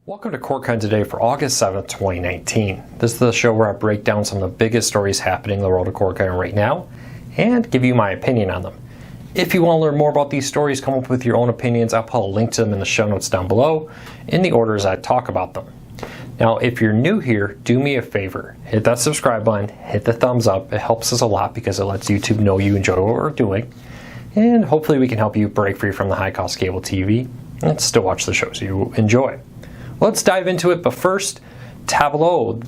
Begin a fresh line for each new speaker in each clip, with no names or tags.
Welcome to CoreCon Today for August 7th, 2019. This is the show where I break down some of the biggest stories happening in the world of CoreCon right now and give you my opinion on them. If you want to learn more about these stories, come up with your own opinions, I'll put a link to them in the show notes down below in the order as I talk about them. Now, if you're new here, do me a favor. Hit that subscribe button, hit the thumbs up. It helps us a lot because it lets YouTube know you enjoy what we're doing. And hopefully we can help you break free from the high-cost cable TV and still watch the shows you enjoy. Let's dive into it, but first, Tablo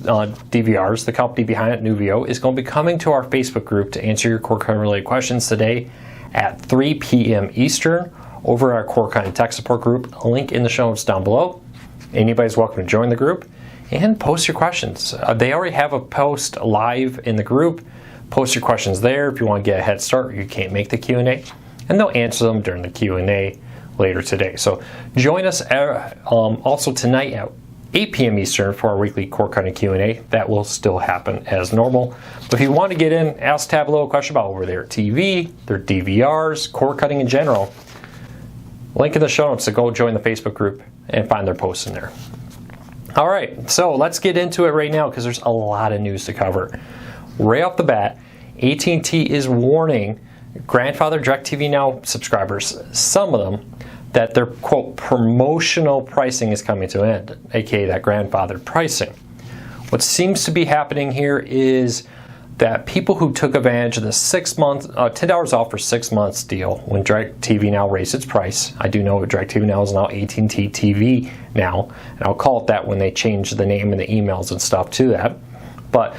DVRs, the company behind it, Nuvio, is going to be coming to our Facebook group to answer your CoreCon related questions today at 3 p.m. Eastern over our CoreCon Tech Support group. A link in the show notes down below. Anybody's welcome to join the group and post your questions. They already have a post live in the group. Post your questions there if you want to get a head start or you can't make the Q&A, and they'll answer them during the Q&A later today. So join us also tonight at 8 p.m. Eastern for our weekly CoreCon Q&A. That will still happen as normal. But if you want to get in, ask Tablo a question about over their TV, their DVRs, cord cutting in general, link in the show notes to go join the Facebook group and find their posts in there. All right, so let's get into it right now because there's a lot of news to cover. Right off the bat, AT&T is warning grandfather DirecTV Now subscribers, some of them, that their, quote, promotional pricing is coming to an end, aka that grandfathered pricing. What seems to be happening here is that people who took advantage of the 6 month, $10 off for 6 months deal when DirecTV Now raised its price. I do know DirecTV Now is now AT&T TV Now, and I'll call it that when they change the name and the emails and stuff to that. But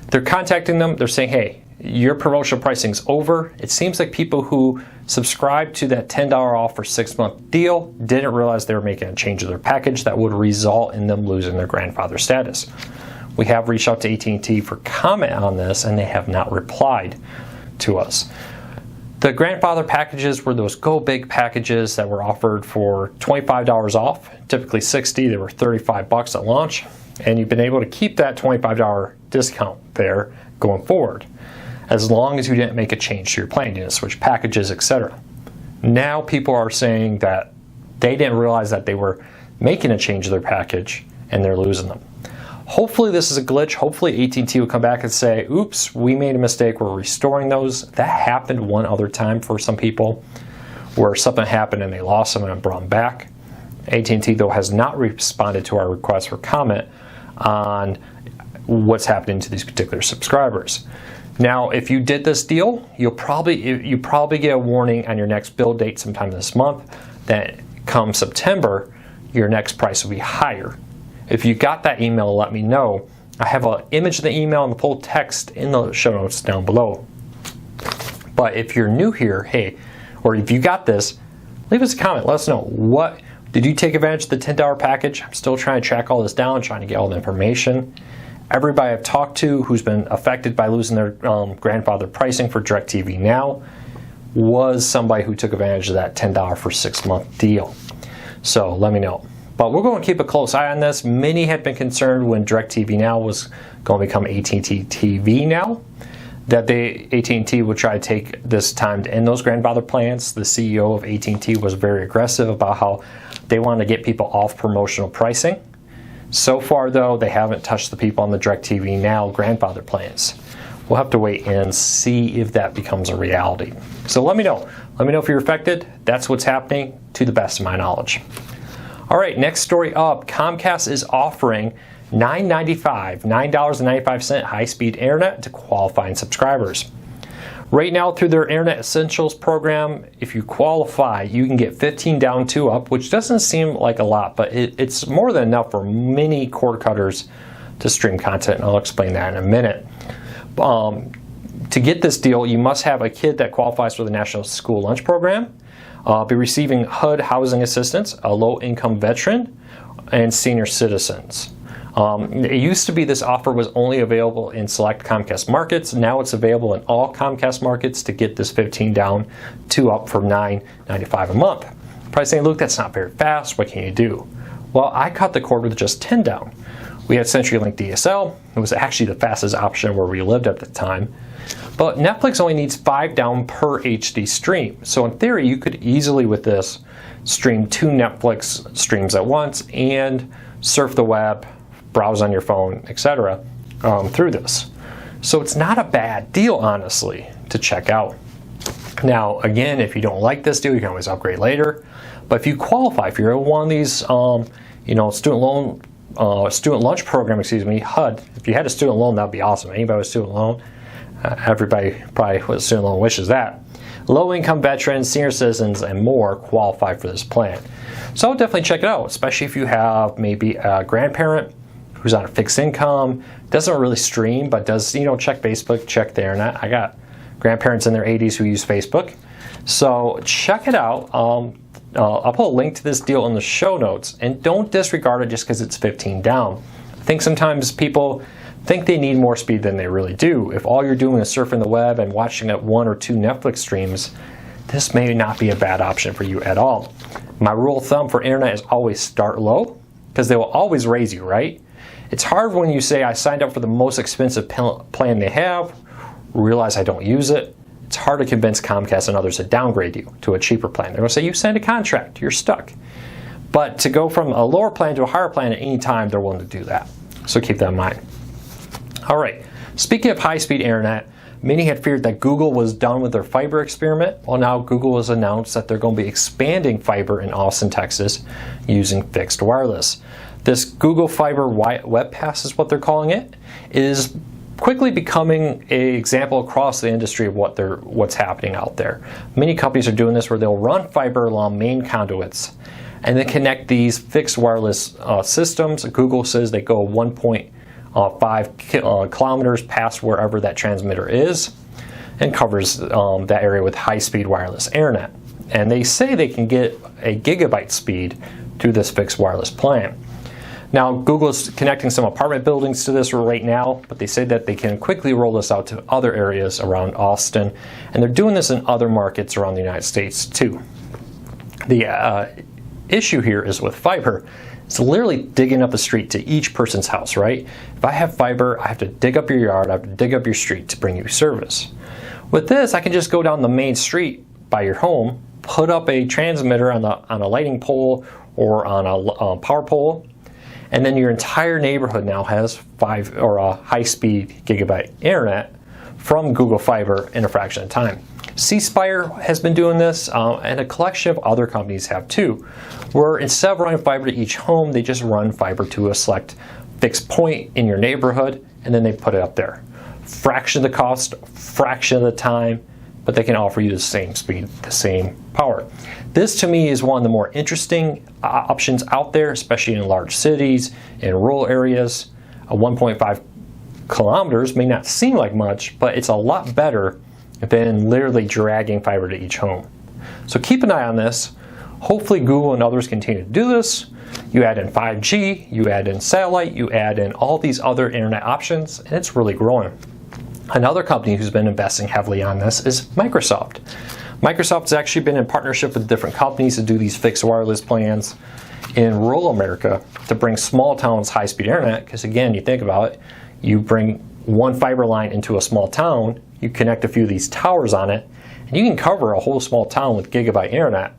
they're contacting them, they're saying, hey, your promotional pricing's over. It seems like people who subscribed to that $10 off for 6 month deal didn't realize they were making a change to their package that would result in them losing their grandfather status. We have reached out to AT&T for comment on this and they have not replied to us. The grandfather packages were those go big packages that were offered for $25 off, typically $60. They were $35 at launch, and you've been able to keep that $25 discount there going forward, as long as you didn't make a change to your plan, you didn't switch packages, etc. Now people are saying that they didn't realize that they were making a change to their package and they're losing them. Hopefully this is a glitch. Hopefully AT&T will come back and say, oops, we made a mistake, we're restoring those. That happened one other time for some people where something happened and they lost them and brought them back. AT&T though has not responded to our request for comment on what's happening to these particular subscribers. Now, if you did this deal, you probably get a warning on your next bill date sometime this month that come September, your next price will be higher. If you got that email, let me know. I have an image of the email and the full text in the show notes down below. But if you're new here, hey, or if you got this, leave us a comment. Let us know. What did you take advantage of the $10 package? I'm still trying to track all this down, trying to get all the information. Everybody I've talked to who's been affected by losing their grandfather pricing for DirecTV Now was somebody who took advantage of that $10 for 6 month deal. So let me know. But we're going to keep a close eye on this. Many had been concerned when DirecTV Now was going to become AT&T TV Now that AT&T would try to take this time to end those grandfather plans. The CEO of AT&T was very aggressive about how they wanted to get people off promotional pricing. So far, though, they haven't touched the people on the DirecTV Now grandfather plans. We'll have to wait and see if that becomes a reality. So let me know. Let me know if you're affected. That's what's happening to the best of my knowledge. All right, next story up. Comcast is offering $9.95 high-speed internet to qualifying subscribers. Right now, through their Internet Essentials program, if you qualify, you can get 15 down, 2 up, which doesn't seem like a lot, but it's more than enough for many cord cutters to stream content, and I'll explain that in a minute. To get this deal, you must have a kid that qualifies for the National School Lunch Program, be receiving HUD housing assistance, a low-income veteran, and senior citizens. It used to be this offer was only available in select Comcast markets. Now it's available in all Comcast markets to get this 15 down, 2 up for $9.95 a month. Probably saying, Luke, that's not very fast. What can you do? Well, I cut the cord with just 10 down. We had CenturyLink DSL. It was actually the fastest option where we lived at the time. But Netflix only needs 5 down per HD stream. So in theory, you could easily with this stream 2 Netflix streams at once and surf the web, browse on your phone, etc. Through this. So it's not a bad deal, honestly, to check out. Now, again, if you don't like this deal, you can always upgrade later. But if you qualify, if you're one of these, student lunch program, HUD. If you had a student loan, that'd be awesome. Anybody with a student loan, everybody probably with a student loan wishes that. Low-income veterans, senior citizens, and more qualify for this plan. So I would definitely check it out, especially if you have maybe a grandparent who's on a fixed income, doesn't really stream, but does, check Facebook, check the internet. I got grandparents in their 80s who use Facebook. So check it out. I'll put a link to this deal in the show notes, and don't disregard it just because it's 15 down. I think sometimes people think they need more speed than they really do. If all you're doing is surfing the web and watching at 1 or 2 Netflix streams, this may not be a bad option for you at all. My rule of thumb for internet is always start low, because they will always raise you, right? It's hard when you say I signed up for the most expensive plan they have, realize I don't use it. It's hard to convince Comcast and others to downgrade you to a cheaper plan. They're going to say you signed a contract, you're stuck. But to go from a lower plan to a higher plan at any time, they're willing to do that. So keep that in mind. All right, speaking of high-speed internet, many had feared that Google was done with their fiber experiment. Well, now Google has announced that they're going to be expanding fiber in Austin, Texas, using fixed wireless. This Google Fiber Web Pass is what they're calling it, is quickly becoming an example across the industry of what's happening out there. Many companies are doing this where they'll run fiber along main conduits and then connect these fixed wireless systems. Google says they go 1.5 kilometers past wherever that transmitter is and covers that area with high-speed wireless internet. And they say they can get a gigabyte speed through this fixed wireless plan. Now, Google is connecting some apartment buildings to this right now, but they say that they can quickly roll this out to other areas around Austin, and they're doing this in other markets around the United States too. The issue here is with fiber. It's literally digging up a street to each person's house, right? If I have fiber, I have to dig up your yard, I have to dig up your street to bring you service. With this, I can just go down the main street by your home, put up a transmitter on a lighting pole or on a power pole, and then your entire neighborhood now has high-speed gigabit internet from Google Fiber in a fraction of time. C-Spire has been doing this, and a collection of other companies have too, where instead of running fiber to each home, they just run fiber to a select fixed point in your neighborhood, and then they put it up there. Fraction of the cost, fraction of the time, but they can offer you the same speed, the same power. This to me is one of the more interesting options out there, especially in large cities, in rural areas. A 1.5 kilometers may not seem like much, but it's a lot better than literally dragging fiber to each home. So keep an eye on this. Hopefully Google and others continue to do this. You add in 5G, you add in satellite, you add in all these other internet options, and it's really growing. Another company who's been investing heavily on this is Microsoft. Microsoft's actually been in partnership with different companies to do these fixed wireless plans in rural America to bring small towns high-speed internet, because again, you think about it, you bring one fiber line into a small town, you connect a few of these towers on it, and you can cover a whole small town with gigabit internet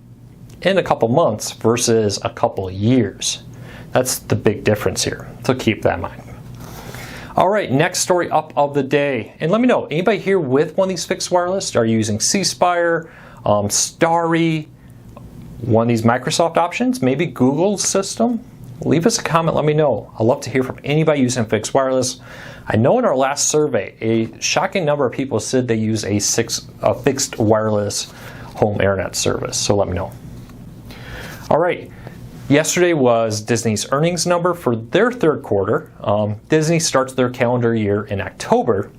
in a couple months versus a couple of years. That's the big difference here, so keep that in mind. All right, next story up of the day. And let me know, anybody here with one of these fixed wireless? Are you using C-Spire, Starry, one of these Microsoft options, maybe Google's system? Leave us a comment, let me know. I'd love to hear from anybody using fixed wireless. I know in our last survey, a shocking number of people said they use a fixed wireless home internet service, so let me know. All right. Yesterday was Disney's earnings number for their third quarter. Disney starts their calendar year in October.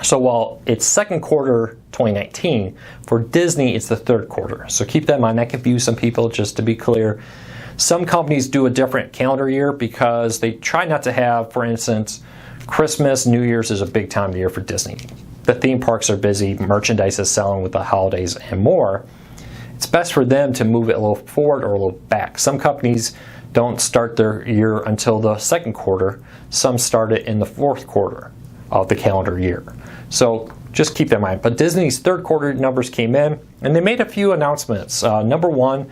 So while it's second quarter 2019, for Disney it's the third quarter. So keep that in mind. That confused some people, just to be clear. Some companies do a different calendar year because they try not to have, for instance, Christmas, New Year's is a big time of the year for Disney. The theme parks are busy, merchandise is selling with the holidays and more. It's best for them to move it a little forward or a little back. Some companies don't start their year until the second quarter. Some start it in the fourth quarter of the calendar year. So just keep that in mind. But Disney's third quarter numbers came in, and they made a few announcements. Number one,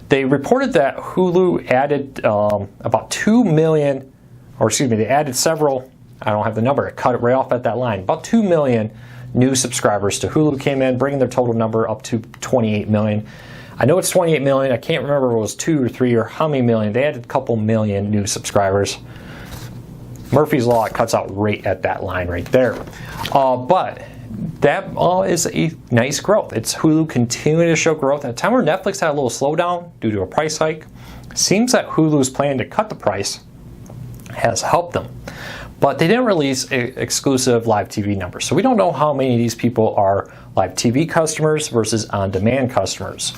They reported that Hulu added about 2 million, or excuse me, they added several, I don't have the number, I cut it right off at that line, about 2 million new subscribers to Hulu came in, bringing their total number up to 28 million. I know it's 28 million, I can't remember if it was 2 or 3 or how many million. They added a couple million new subscribers. Murphy's Law, it cuts out right at that line right there. But that is a nice growth. It's Hulu continuing to show growth at a time where Netflix had a little slowdown due to a price hike. Seems that Hulu's plan to cut the price has helped them. But they didn't release exclusive live TV numbers. So we don't know how many of these people are live TV customers versus on-demand customers.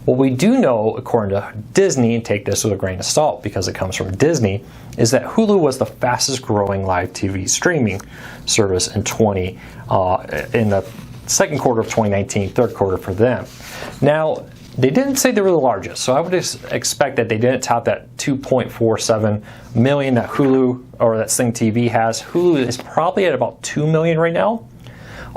What we do know, according to Disney, and take this with a grain of salt because it comes from Disney, is that Hulu was the fastest growing live TV streaming service in the second quarter of 2019, third quarter for them. Now, they didn't say they were the largest, so I would expect that they didn't top that 2.47 million that Hulu or that Sling TV has. Hulu is probably at about 2 million right now.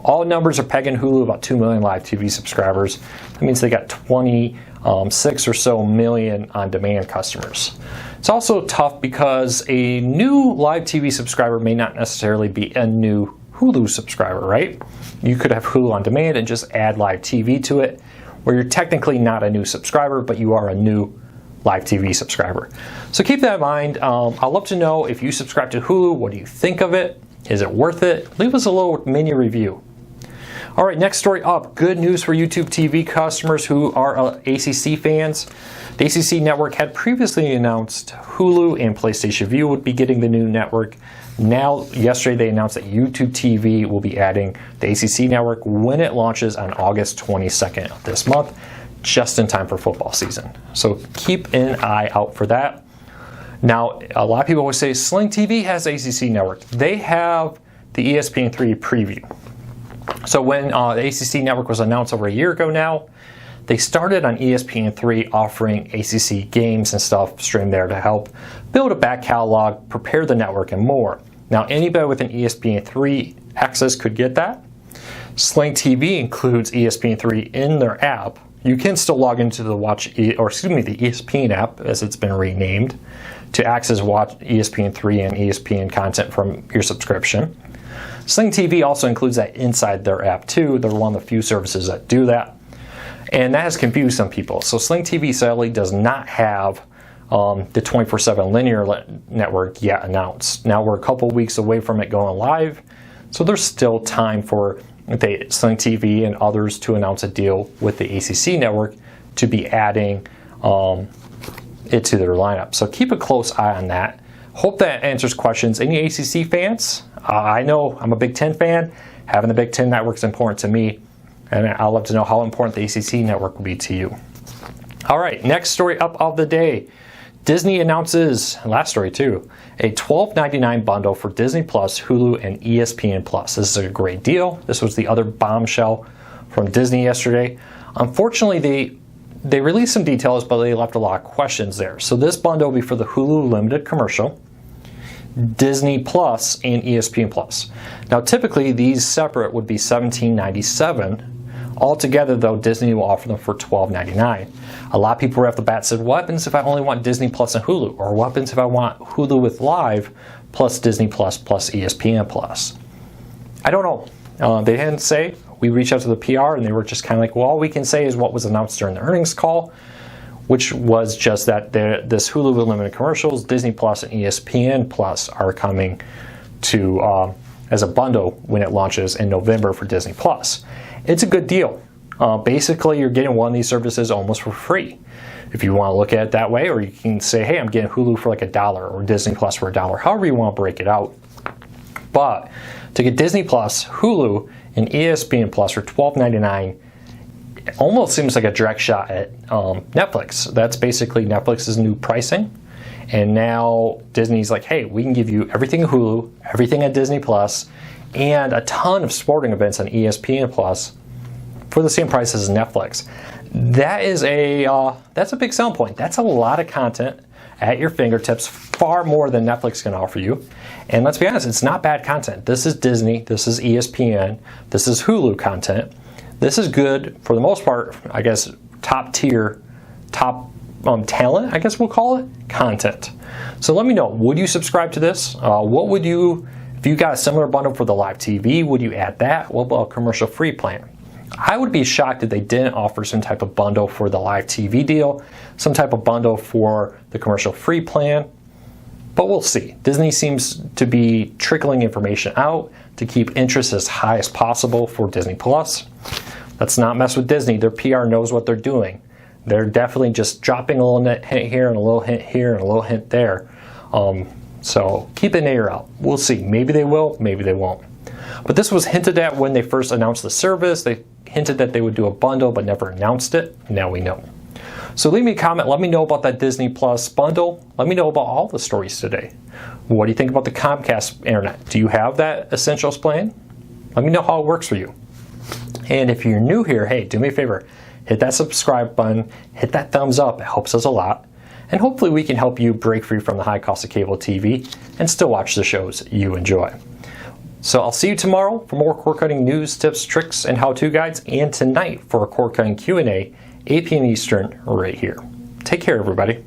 All numbers are pegging Hulu about 2 million live TV subscribers. That means they got 26 or so million on-demand customers. It's also tough because a new live TV subscriber may not necessarily be a new Hulu subscriber, right? You could have Hulu on demand and just add live TV to it, where you're technically not a new subscriber, but you are a new live TV subscriber. So keep that in mind. I'd love to know if you subscribe to Hulu, what do you think of it? Is it worth it? Leave us a little mini review. All right, next story up. Good news for YouTube TV customers who are ACC fans. The ACC network had previously announced Hulu and PlayStation Vue would be getting the new network. Now, yesterday they announced that YouTube TV will be adding the ACC network when it launches on August 22nd of this month, just in time for football season. So keep an eye out for that. Now, a lot of people always say Sling TV has ACC network. They have the ESPN3 preview. So when the ACC network was announced over a year ago now, they started on ESPN3 offering ACC games and stuff streamed there to help build a back catalog, prepare the network, and more. Now, anybody with an ESPN3 access could get that. Sling TV includes ESPN3 in their app. You can still log into the the ESPN app, as it's been renamed, to access ESPN3 and ESPN content from your subscription. Sling TV also includes that inside their app too. They're one of the few services that do that. And that has confused some people. So Sling TV sadly does not have the 24/7 linear network yet announced. Now we're a couple weeks away from it going live, so there's still time for Sling TV and others to announce a deal with the ACC network to be adding it to their lineup. So keep a close eye on that. Hope that answers questions. Any ACC fans? I know I'm a Big Ten fan. Having the Big Ten network is important to me, and I'd love to know how important the ACC network will be to you. All right, next story up of the day. Disney announces, last story too, a $12.99 bundle for Disney Plus, Hulu, and ESPN Plus. This is a great deal. This was the other bombshell from Disney yesterday. Unfortunately, they released some details, but they left a lot of questions there. So this bundle will be for the Hulu limited commercial, Disney Plus, and ESPN Plus. Now, typically, these separate would be $17.97. Altogether, though, Disney will offer them for $12.99. A lot of people right off the bat said, what happens if I only want Disney Plus and Hulu? Or what happens if I want Hulu with Live plus Disney Plus plus ESPN Plus? I don't know. They didn't say. We reached out to the PR, and they were just kind of like, well, all we can say is what was announced during the earnings call, which was just that this Hulu with limited commercials, Disney Plus, and ESPN Plus are coming to as a bundle when it launches in November for Disney Plus. It's a good deal. Basically, you're getting one of these services almost for free, if you want to look at it that way, or you can say, hey, I'm getting Hulu for like $1 or Disney Plus for $1, however you want to break it out. But to get Disney Plus, Hulu, and ESPN Plus for $12.99, it almost seems like a direct shot at Netflix. That's basically Netflix's new pricing. And now Disney's like, hey, we can give you everything at Hulu, everything at Disney Plus, and a ton of sporting events on ESPN Plus for the same price as Netflix. That is that's a big selling point. That's a lot of content at your fingertips, far more than Netflix can offer you. And let's be honest, it's not bad content. This is Disney, this is ESPN, this is Hulu content. This is good, for the most part, I guess, top tier, top talent, I guess we'll call it, content. So let me know, would you subscribe to this? What would you, if you got a similar bundle for the live TV, would you add that? What about a commercial free plan? I would be shocked if they didn't offer some type of bundle for the live TV deal, some type of bundle for the commercial free plan, but we'll see. Disney seems to be trickling information out to keep interest as high as possible for Disney Plus. Let's not mess with Disney. Their PR knows what they're doing. They're definitely just dropping a little hint here and a little hint here and a little hint there. So keep an ear out. We'll see. Maybe they will, maybe they won't. But this was hinted at when they first announced the service. They hinted that they would do a bundle but never announced it. Now we know. So leave me a comment. Let me know about that Disney Plus bundle. Let me know about all the stories today. What do you think about the Comcast Internet? Do you have that Essentials plan? Let me know how it works for you. And if you're new here, hey, do me a favor. Hit that subscribe button. Hit that thumbs up. It helps us a lot. And hopefully we can help you break free from the high cost of cable TV and still watch the shows you enjoy. So I'll see you tomorrow for more cord cutting news, tips, tricks, and how-to guides, and tonight for a cord cutting Q&A, 8 p.m. Eastern, right here. Take care, everybody.